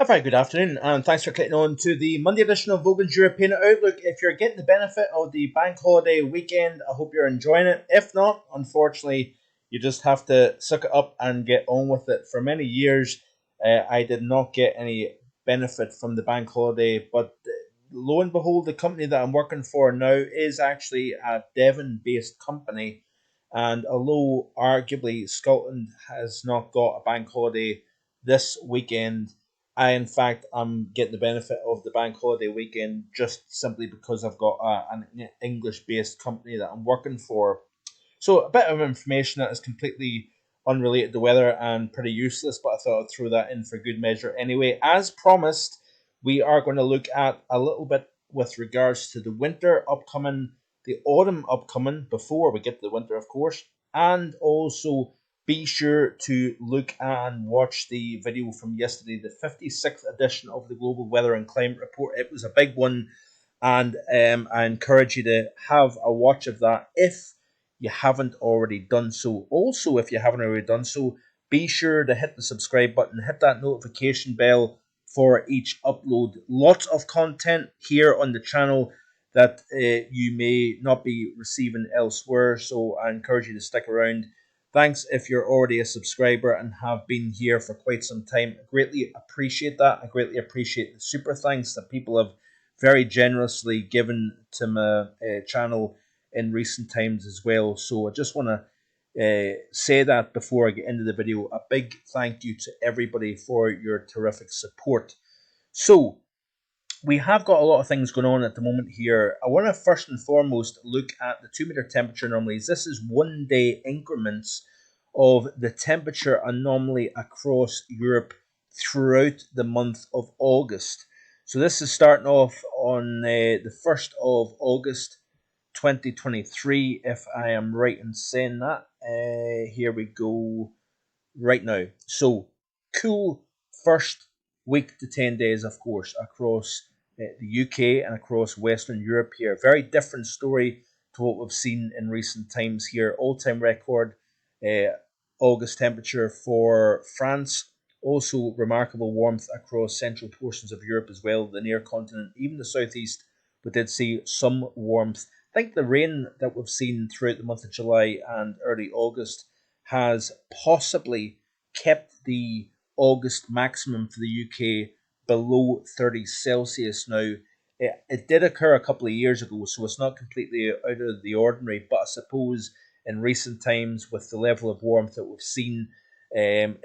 A very good afternoon, and thanks for clicking on to the Monday edition of Vogan's European Outlook. If you're getting the benefit of the bank holiday weekend, I hope you're enjoying it. If not, unfortunately, you just have to suck it up and get on with it. For many years, I did not get any benefit from the bank holiday, but lo and behold, the company that I'm working for now is actually a Devon based company. And although arguably Scotland has not got a bank holiday this weekend, I, in fact, am getting the benefit of the bank holiday weekend just simply because I've got an English based company that I'm working for. So, a bit of information that is completely unrelated to weather and pretty useless, but I thought I'd throw that in for good measure anyway. As promised, we are going to look at a little bit with regards to the winter upcoming, the autumn upcoming, before we get to the winter, of course, and also be sure to look and watch the video from yesterday, the 56th edition of the Global Weather and Climate Report. It was a big one, and I encourage you to have a watch of that if you haven't already done so. Also, if you haven't already done so, be sure to hit the subscribe button, hit that notification bell for each upload. Lots of content here on the channel that you may not be receiving elsewhere, so I encourage you to stick around. Thanks if you're already a subscriber and have been here for quite some time. I greatly appreciate that. I greatly appreciate the super thanks that people have very generously given to my channel in recent times as well. So I just want to say that before I get into the video. A big thank you to everybody for your terrific support. So we have got a lot of things going on at the moment here. I want to first and foremost look at the 2 meter temperature anomalies. This is 1 day increments of the temperature anomaly across Europe throughout the month of August. So this is starting off on the 1st of August 2023, if I am right in saying that. Here we go right now. So, cool first week to 10 days, of course, across the UK and across Western Europe here. Very different story to what we've seen in recent times here. All time record August temperature for France. Also, remarkable warmth across central portions of Europe as well, the near continent, even the southeast. We did see some warmth. I think the rain that we've seen throughout the month of July and early August has possibly kept the August maximum for the UK below 30 Celsius. Now, it did occur a couple of years ago, so it's not completely out of the ordinary, but I suppose in recent times, with the level of warmth that we've seen, I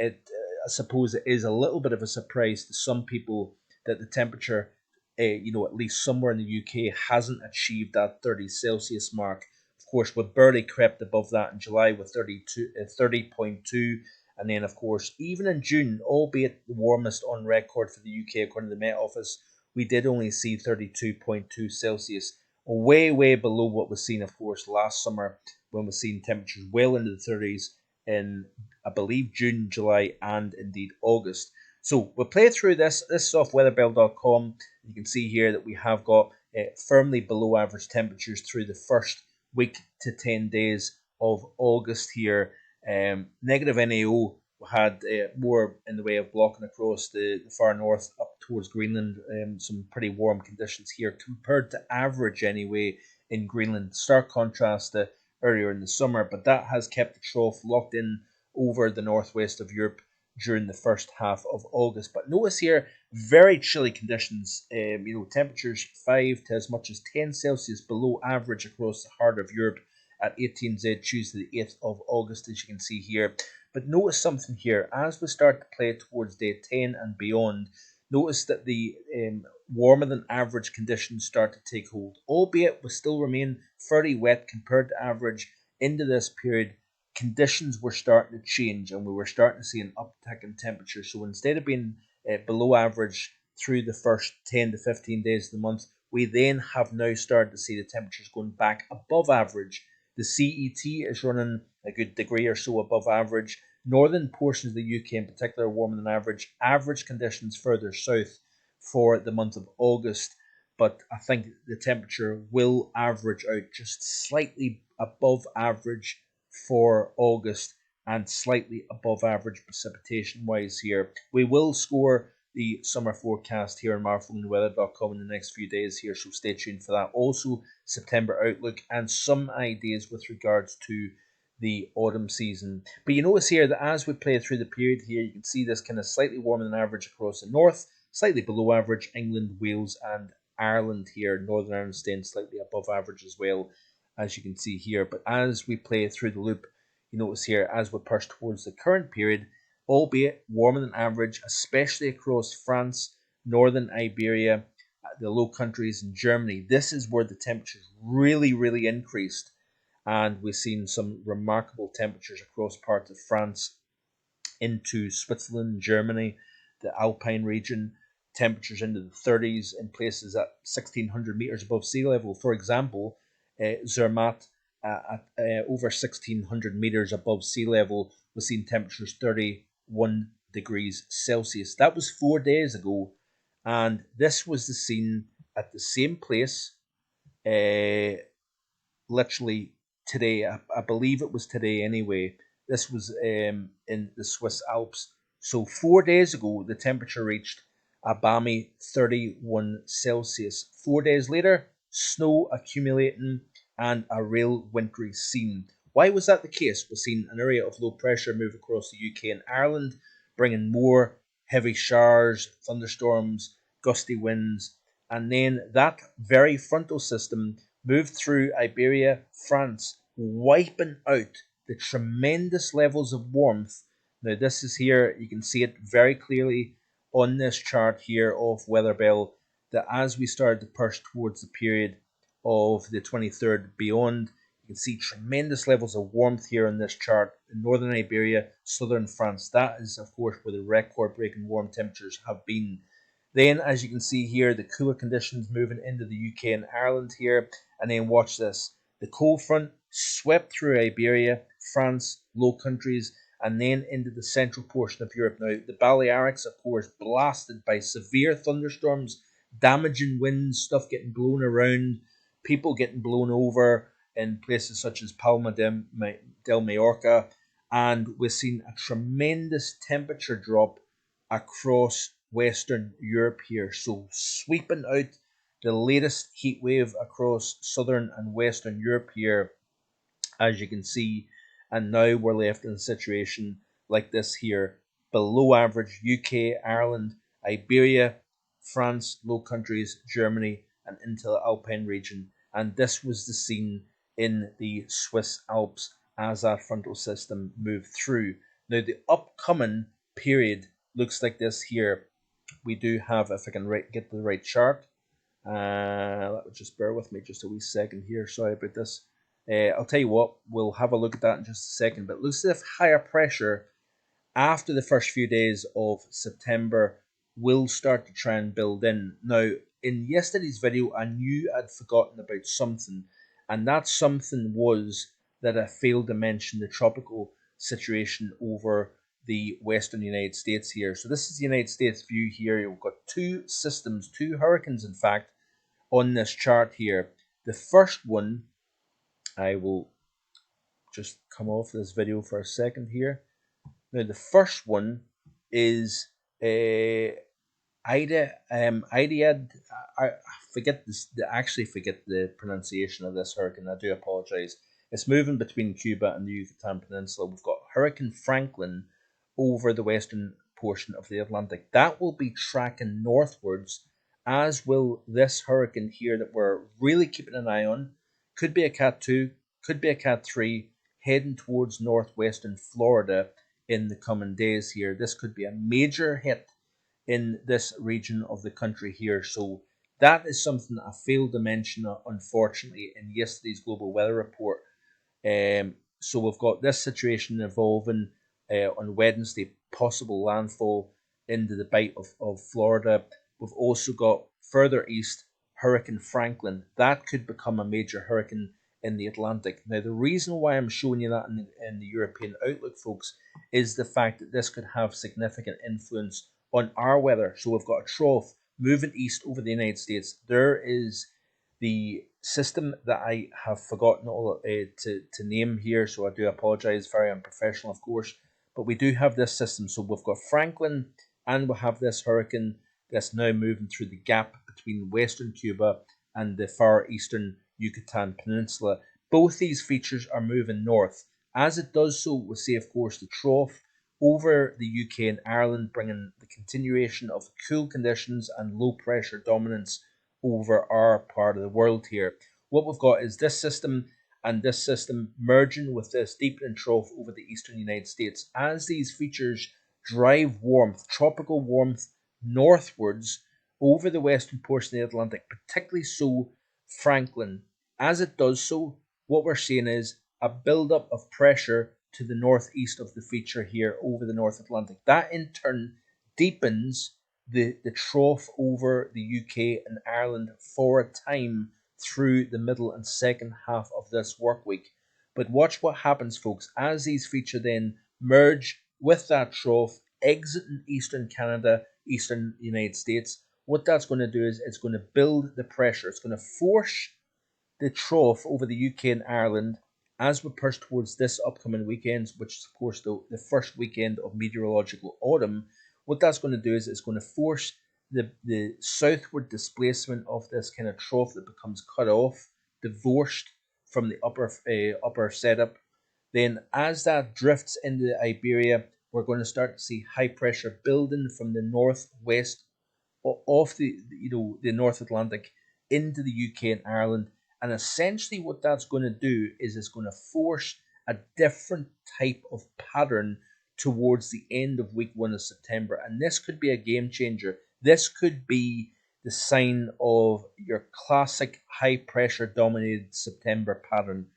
suppose it is a little bit of a surprise to some people that the temperature, at least somewhere in the UK, hasn't achieved that 30 Celsius mark. Of course, we barely crept above that in July with 30.2, and then, of course, even in June, albeit the warmest on record for the UK according to the Met Office, we did only see 32.2 Celsius, way, way below what was seen, of course, last summer when we've seen temperatures well into the 30s in, I believe, June, July, and indeed August. So we'll play through this. This is off weatherbell.com. You can see here that we have got firmly below average temperatures through the first week to 10 days of August here. Negative NAO had more in the way of blocking across the far north up towards Greenland. Some pretty warm conditions here compared to average anyway in Greenland. Stark contrast to earlier in the summer, but that has kept the trough locked in over the northwest of Europe during the first half of August. But notice here, very chilly conditions. Temperatures 5 to as much as 10 Celsius below average across the heart of Europe at 18Z Tuesday, the 8th of August, as you can see here. But notice something here, as we start to play towards day 10 and beyond, notice that the warmer than average conditions start to take hold, albeit we still remain fairly wet compared to average into this period. Conditions were starting to change and we were starting to see an uptick in temperature. So instead of being below average through the first 10 to 15 days of the month, we then have now started to see the temperatures going back above average. The CET is running a good degree or so above average. Northern portions of the UK in particular are warmer than average. Average conditions further south for the month of August, but I think the temperature will average out just slightly above average for August and slightly above average precipitation wise here. We will score the summer forecast here on marflingweather.com in the next few days here, so stay tuned for that. Also, September outlook and some ideas with regards to the autumn season. But you notice here that as we play through the period here, you can see this kind of slightly warmer than average across the north, slightly below average England, Wales, and Ireland here. Northern Ireland staying slightly above average as well, as you can see here. But as we play through the loop, you notice here as we push towards the current period, albeit warmer than average, especially across France, northern Iberia, the Low Countries, and Germany. This is where the temperatures really increased, and we've seen some remarkable temperatures across parts of France into Switzerland, Germany, the Alpine region, temperatures into the 30s in places at 1600 meters above sea level. For example, Zermatt at over 1600 meters above sea level was seeing temperatures 31 degrees Celsius. That was 4 days ago, and this was the scene at the same place literally today. I believe it was today anyway. This was in the Swiss Alps. So 4 days ago, the temperature reached a balmy 31 Celsius. 4 days later, snow accumulating and a real wintry scene. Why was that the case? We've seen an area of low pressure move across the UK and Ireland, bringing more heavy showers, thunderstorms, gusty winds, and then that very frontal system moved through Iberia, France, wiping out the tremendous levels of warmth. Now, this is here, you can see it very clearly on this chart here of Weatherbell, that as we started to push towards the period of the 23rd beyond, you can see tremendous levels of warmth here on this chart in northern Iberia, southern France. That is, of course, where the record-breaking warm temperatures have been. Then, as you can see here, the cooler conditions moving into the UK and Ireland here. And then watch this. The cold front swept through Iberia, France, Low Countries, and then into the central portion of Europe. Now, the Balearics, of course, blasted by severe thunderstorms, damaging winds, stuff getting blown around, people getting blown over in places such as Palma del Mallorca. And we've seen a tremendous temperature drop across Western Europe here. So sweeping out the latest heat wave across southern and western Europe here, as you can see. And now we're left in a situation like this here. Below average UK, Ireland, Iberia, France, Low Countries, Germany, and into the Alpine region. And this was the scene in the Swiss Alps as that frontal system moved through. Now the upcoming period looks like this here. We do have, if I can get the right chart, just bear with me just a wee second here. Sorry about this. I'll tell you what, we'll have a look at that in just a second. But it looks as if higher pressure after the first few days of September will start to try and build in. Now, in yesterday's video, I knew I'd forgotten about something, and that something was that I failed to mention the tropical situation over the western United States here. So this is the United States view here. You've got two systems, two hurricanes, in fact, on this chart here. The first one, I will just come off this video for a second here. Now, the first one is Ida. I forget this. I actually forget the pronunciation of this hurricane. I do apologize. It's moving between Cuba and the Yucatan Peninsula. We've got Hurricane Franklin over the western portion of the Atlantic. That will be tracking northwards, as will this hurricane here that we're really keeping an eye on. Could be a Cat 2, could be a Cat 3, heading towards northwestern Florida in the coming days here. This could be a major hit in this region of the country here. So that is something I failed to mention, unfortunately, in yesterday's global weather report. So we've got this situation evolving on Wednesday, possible landfall into the bight of Florida. We've also got further east Hurricane Franklin. That could become a major hurricane in the Atlantic. Now, the reason why I'm showing you that in the European outlook, folks, is the fact that this could have significant influence on our weather. So we've got a trough moving east over the United States. There is the system that I have forgotten to name here, so I do apologize. Very unprofessional, of course. But we do have this system. So we've got Franklin and we have this hurricane that's now moving through the gap between western Cuba and the far eastern Yucatan Peninsula. Both these features are moving north. As it does so, we see, of course, the trough over the UK and Ireland, bringing the continuation of cool conditions and low pressure dominance over our part of the world here. What we've got is this system and this system merging with this deepening trough over the eastern United States. As these features drive warmth, tropical warmth, northwards over the western portion of the Atlantic, particularly so Franklin. As it does so, what we're seeing is a buildup of pressure to the northeast of the feature here over the North Atlantic. That in turn deepens the trough over the UK and Ireland for a time through the middle and second half of this work week. But watch what happens, folks, as these feature then merge with that trough, exiting eastern Canada, eastern United States. What that's going to do is it's going to build the pressure. It's going to force the trough over the UK and Ireland as we push towards this upcoming weekend, which is, of course, the first weekend of meteorological autumn. What that's going to do is it's going to force the southward displacement of this kind of trough that becomes cut off, divorced from the upper setup. Then, as that drifts into Iberia, we're going to start to see high pressure building from the northwest off the North Atlantic into the UK and Ireland. And essentially what that's going to do is it's going to force a different type of pattern towards the end of week 1 of September. And this could be a game changer. This could be the sign of your classic high pressure dominated September pattern.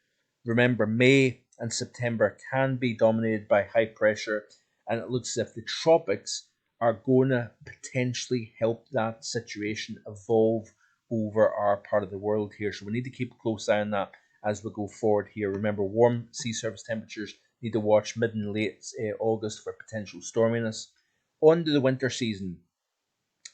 Remember, May and September can be dominated by high pressure, and it looks as if the tropics are going to potentially help that situation evolve over our part of the world here. So we need to keep a close eye on that as we go forward here. Remember, warm sea surface temperatures, need to watch mid and late August for potential storminess. On to the winter season.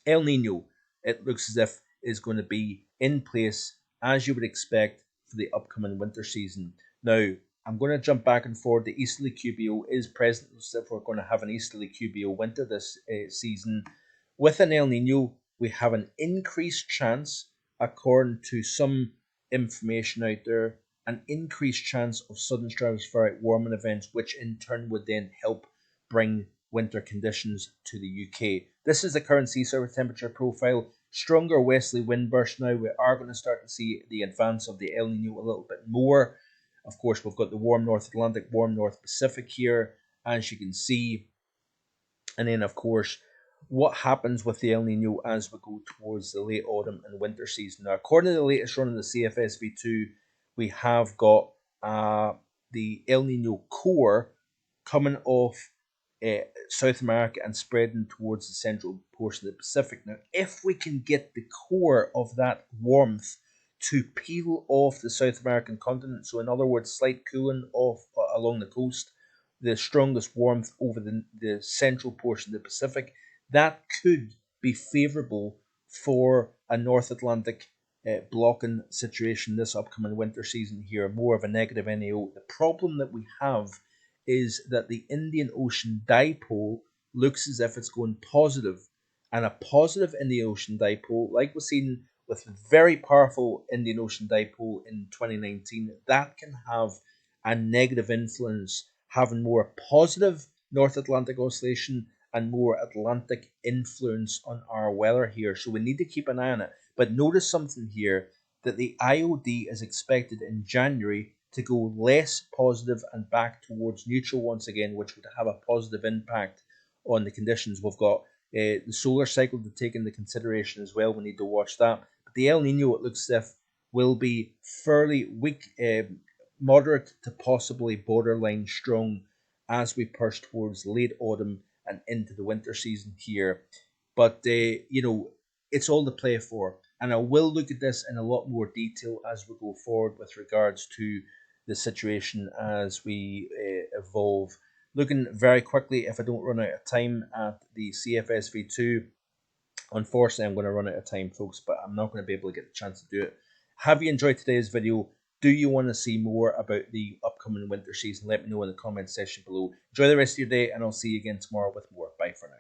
El Nino, it looks as if is going to be in place as you would expect for the upcoming winter season. Now, I'm going to jump back and forward. The easterly QBO is present, so if we're going to have an easterly QBO winter this season. With an El Nino, we have an increased chance, according to some information out there, an increased chance of sudden stratospheric warming events, which in turn would then help bring winter conditions to the UK. This is the current sea surface temperature profile. Stronger westerly wind bursts now. We are going to start to see the advance of the El Nino a little bit more. Of course, we've got the warm North Atlantic, warm North Pacific here, as you can see. And then, of course, what happens with the El Nino as we go towards the late autumn and winter season. Now, according to the latest run of the CFSV2, we have got the El Nino core coming off South America and spreading towards the central portion of the Pacific. Now, if we can get the core of that warmth to peel off the South American continent, so in other words, slight cooling off along the coast, the strongest warmth over the central portion of the Pacific, that could be favourable for a North Atlantic blocking situation this upcoming winter season here, more of a negative NAO. The problem that we have is that the Indian Ocean dipole looks as if it's going positive, and a positive Indian Ocean dipole, like we've seen with the very powerful Indian Ocean dipole in 2019, that can have a negative influence, having more positive North Atlantic oscillation and more Atlantic influence on our weather here. So we need to keep an eye on it. But notice something here, that the IOD is expected in January to go less positive and back towards neutral once again, which would have a positive impact on the conditions. We've got the solar cycle to take into consideration as well. We need to watch that. But the El Nino, it looks as if, will be fairly weak, moderate to possibly borderline strong as we push towards late autumn and into the winter season here. But, it's all to play for. And I will look at this in a lot more detail as we go forward with regards to the situation as we evolve. Looking very quickly, if I don't run out of time at the CFSV2, unfortunately I'm going to run out of time, folks, but I'm not going to be able to get the chance to do it. Have you enjoyed today's video? Do you want to see more about the upcoming winter season? Let me know in the comment section below. Enjoy the rest of your day, and I'll see you again tomorrow with more. Bye for now.